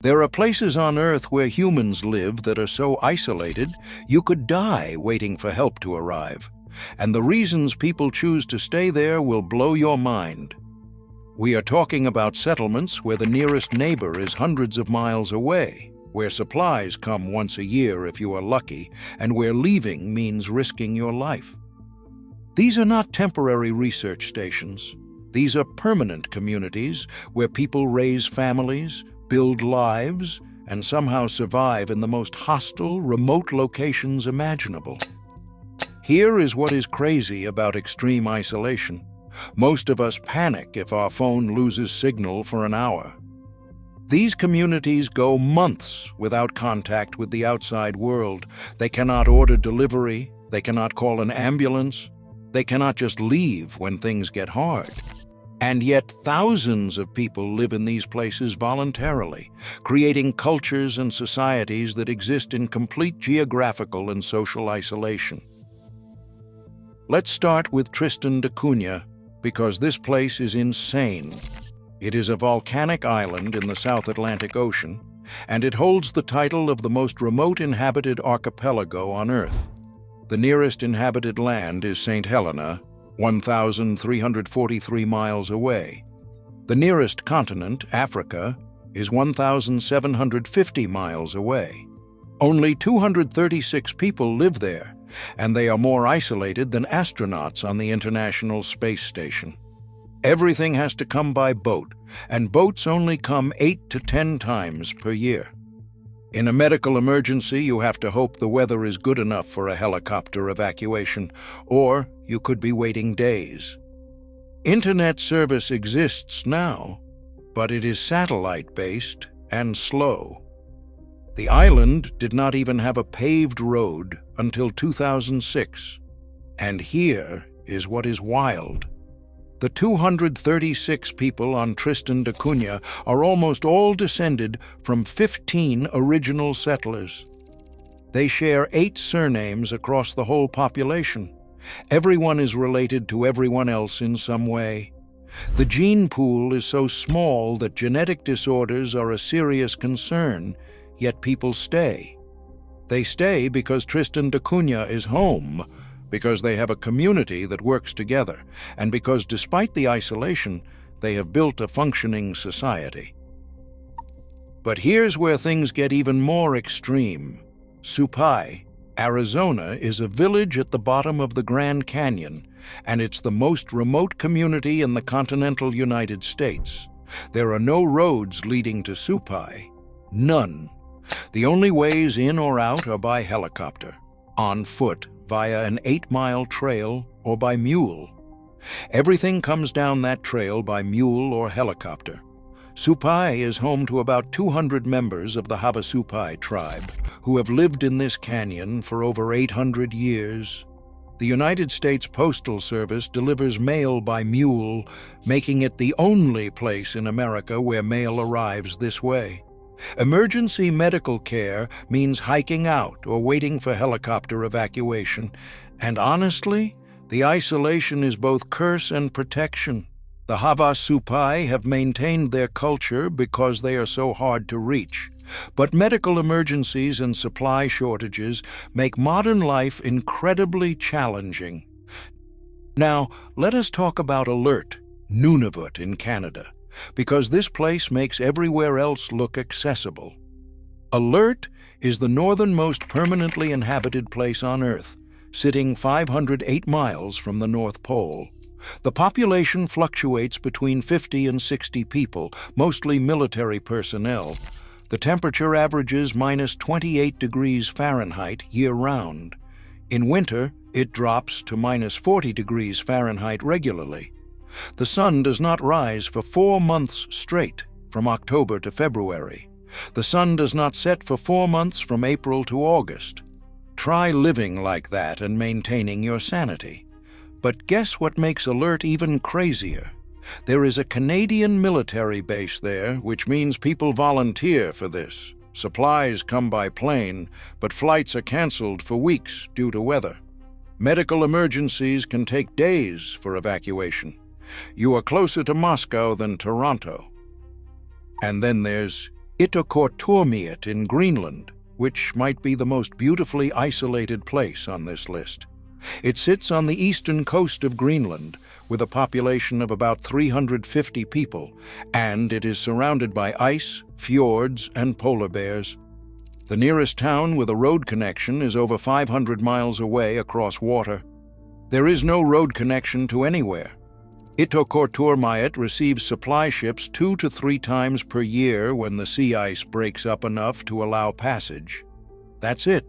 There are places on Earth where humans live that are so isolated you could die waiting for help to arrive. And the reasons people choose to stay there will blow your mind. We are talking about settlements where the nearest neighbor is hundreds of miles away, where supplies come once a year if you are lucky, and where leaving means risking your life. These are not temporary research stations. These are permanent communities where people raise families, build lives, and somehow survive in the most hostile, remote locations imaginable. Here is what is crazy about extreme isolation. Most of us panic if our phone loses signal for an hour. These communities go months without contact with the outside world. They cannot order delivery, they cannot call an ambulance, they cannot just leave when things get hard. And yet thousands of people live in these places voluntarily, creating cultures and societies that exist in complete geographical and social isolation. Let's start with Tristan da Cunha, because this place is insane. It is a volcanic island in the South Atlantic Ocean, and it holds the title of the most remote inhabited archipelago on Earth. The nearest inhabited land is St. Helena, 1,343 miles away. The nearest continent, Africa, is 1,750 miles away. Only 236 people live there, and they are more isolated than astronauts on the International Space Station. Everything has to come by boat, and boats only come 8 to 10 times per year. In a medical emergency, you have to hope the weather is good enough for a helicopter evacuation, or you could be waiting days. Internet service exists now, but it is satellite-based and slow. The island did not even have a paved road until 2006. And here is what is wild. The 236 people on Tristan da Cunha are almost all descended from 15 original settlers. They share 8 surnames across the whole population. Everyone is related to everyone else in some way. The gene pool is so small that genetic disorders are a serious concern, yet people stay. They stay because Tristan da Cunha is home, because they have a community that works together, and because despite the isolation, they have built a functioning society. But here's where things get even more extreme. Supai, Arizona, is a village at the bottom of the Grand Canyon, and it's the most remote community in the continental United States. There are no roads leading to Supai. None. The only ways in or out are by helicopter, on foot, via an 8-mile trail, or by mule. Everything comes down that trail by mule or helicopter. Supai is home to about 200 members of the Havasupai tribe, who have lived in this canyon for over 800 years. The United States Postal Service delivers mail by mule, making it the only place in America where mail arrives this way. Emergency medical care means hiking out or waiting for helicopter evacuation. And honestly, the isolation is both curse and protection. The Havasupai have maintained their culture because they are so hard to reach. But medical emergencies and supply shortages make modern life incredibly challenging. Now, let us talk about Alert, Nunavut in Canada, because this place makes everywhere else look accessible. Alert is the northernmost permanently inhabited place on Earth, sitting 508 miles from the North Pole. The population fluctuates between 50 and 60 people, mostly military personnel. The temperature averages minus 28 degrees Fahrenheit year-round. In winter, it drops to minus 40 degrees Fahrenheit regularly. The sun does not rise for 4 months straight, from October to February. The sun does not set for 4 months from April to August. Try living like that and maintaining your sanity. But guess what makes Alert even crazier? There is a Canadian military base there, which means people volunteer for this. Supplies come by plane, but flights are canceled for weeks due to weather. Medical emergencies can take days for evacuation. You are closer to Moscow than Toronto. And then there's Ittoqqortoormiit in Greenland, which might be the most beautifully isolated place on this list. It sits on the eastern coast of Greenland, with a population of about 350 people, and it is surrounded by ice, fjords, and polar bears. The nearest town with a road connection is over 500 miles away across water. There is no road connection to anywhere. Ittoqqortoormiit receives supply ships 2 to 3 times per year when the sea ice breaks up enough to allow passage. That's it.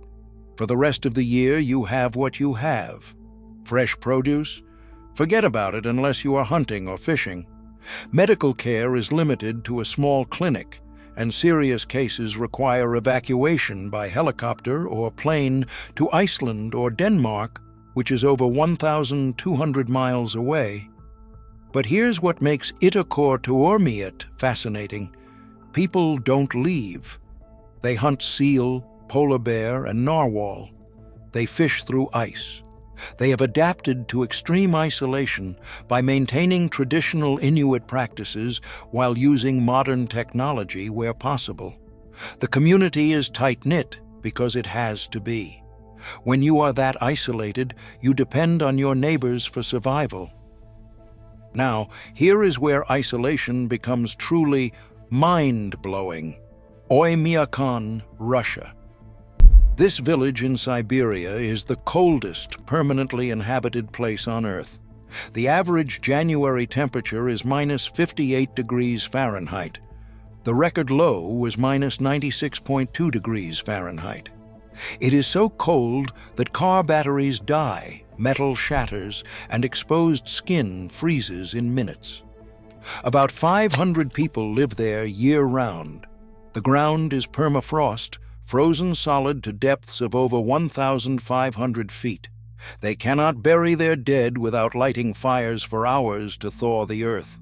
For the rest of the year, you have what you have. Fresh produce? Forget about it unless you are hunting or fishing. Medical care is limited to a small clinic, and serious cases require evacuation by helicopter or plane to Iceland or Denmark, which is over 1,200 miles away. But here's what makes Ittoqqortoormiit fascinating. People don't leave. They hunt seal, polar bear, and narwhal. They fish through ice. They have adapted to extreme isolation by maintaining traditional Inuit practices while using modern technology where possible. The community is tight-knit because it has to be. When you are that isolated, you depend on your neighbors for survival. Now, here is where isolation becomes truly mind-blowing. Oymyakon, Russia. This village in Siberia is the coldest permanently inhabited place on Earth. The average January temperature is minus 58 degrees Fahrenheit. The record low was minus 96.2 degrees Fahrenheit. It is so cold that car batteries die, metal shatters, and exposed skin freezes in minutes. About 500 people live there year-round. The ground is permafrost, frozen solid to depths of over 1,500 feet. They cannot bury their dead without lighting fires for hours to thaw the earth.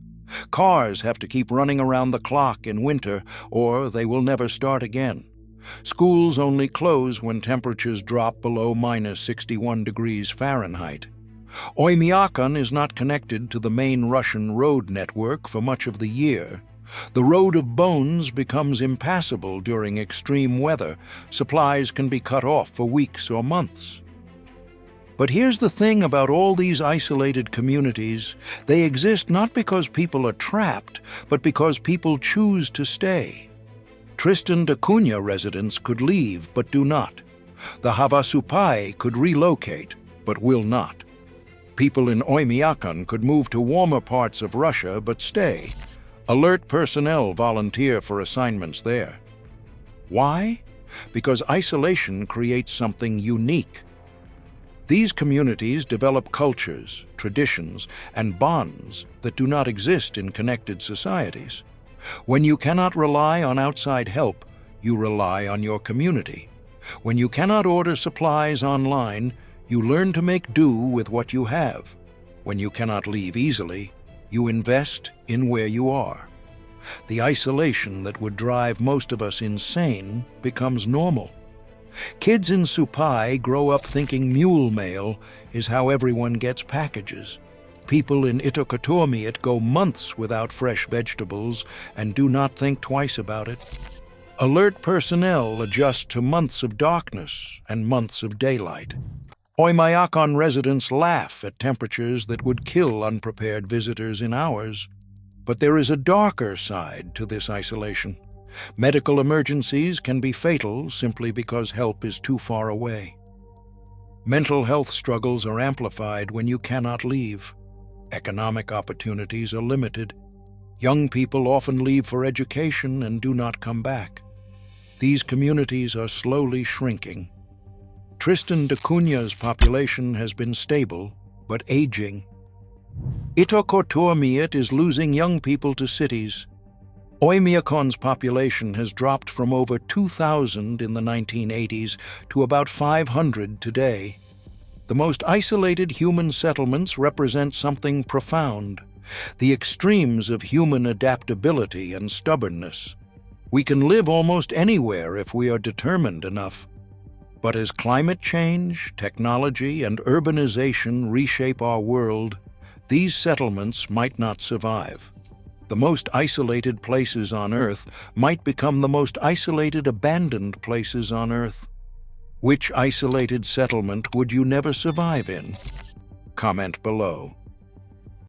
Cars have to keep running around the clock in winter, or they will never start again. Schools only close when temperatures drop below minus 61 degrees Fahrenheit. Oymyakon is not connected to the main Russian road network for much of the year. The Road of Bones becomes impassable during extreme weather. Supplies can be cut off for weeks or months. But here's the thing about all these isolated communities. They exist not because people are trapped, but because people choose to stay. Tristan da Cunha residents could leave, but do not. The Havasupai could relocate, but will not. People in Oymyakon could move to warmer parts of Russia, but stay. Alert personnel volunteer for assignments there. Why? Because isolation creates something unique. These communities develop cultures, traditions, and bonds that do not exist in connected societies. When you cannot rely on outside help, you rely on your community. When you cannot order supplies online, you learn to make do with what you have. When you cannot leave easily, you invest in where you are. The isolation that would drive most of us insane becomes normal. Kids in Supai grow up thinking mule mail is how everyone gets packages. People in Ittoqqortoormiit go months without fresh vegetables and do not think twice about it. Alert personnel adjust to months of darkness and months of daylight. Oymyakon residents laugh at temperatures that would kill unprepared visitors in hours. But there is a darker side to this isolation. Medical emergencies can be fatal simply because help is too far away. Mental health struggles are amplified when you cannot leave. Economic opportunities are limited. Young people often leave for education and do not come back. These communities are slowly shrinking. Tristan da Cunha's population has been stable, but aging. Ittoqqortoormiit is losing young people to cities. Oymyakon's population has dropped from over 2,000 in the 1980s to about 500 today. The most isolated human settlements represent something profound, the extremes of human adaptability and stubbornness. We can live almost anywhere if we are determined enough. But as climate change, technology, and urbanization reshape our world, these settlements might not survive. The most isolated places on Earth might become the most isolated abandoned places on Earth. Which isolated settlement would you never survive in? Comment below.